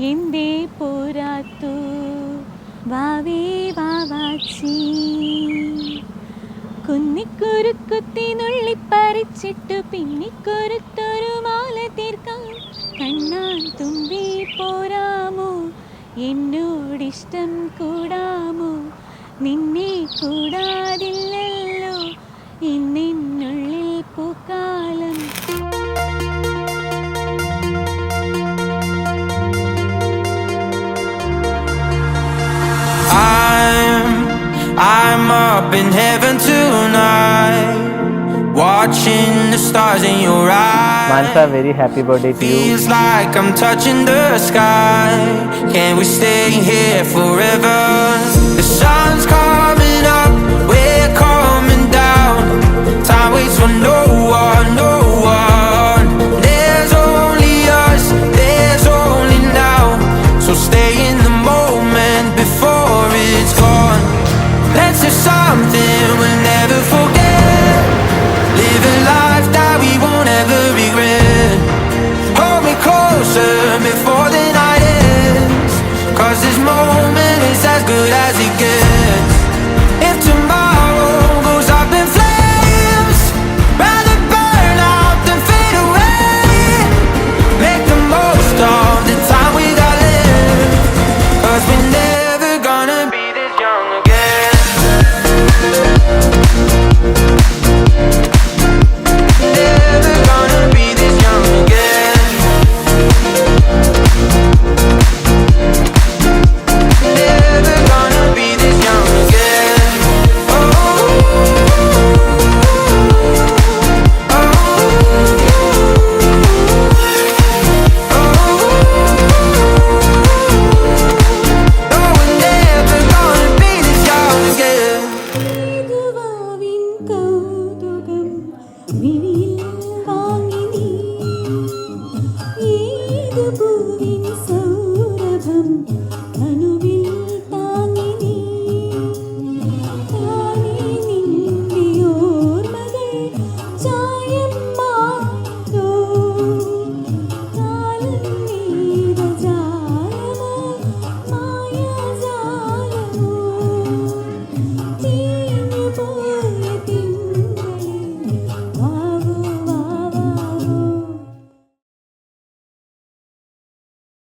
എന്തേ പോരാത്തു വാവേ വാവാച്ചി. കുന്നിക്കുരുക്കുത്തി നുള്ളിപ്പറിച്ചിട്ടു പിന്നിക്കുരുത്തൊരു മാല തീർക്കാം. കണ്ണാൻ തുമ്പി പോരാമോ, എന്നോടിഷ്ടം കൂടാമോ? നിന്നെ കൂടാതില്ലല്ലോ ഇന്നിനുള്ളിൽ പൂക്കാലം. I'm up in heaven tonight, watching the stars in your eyes. Mansa, very happy birthday to you. Feels like I'm touching the sky. Can we stay here forever? The sun's coming up, we're coming down. Time waits for no one.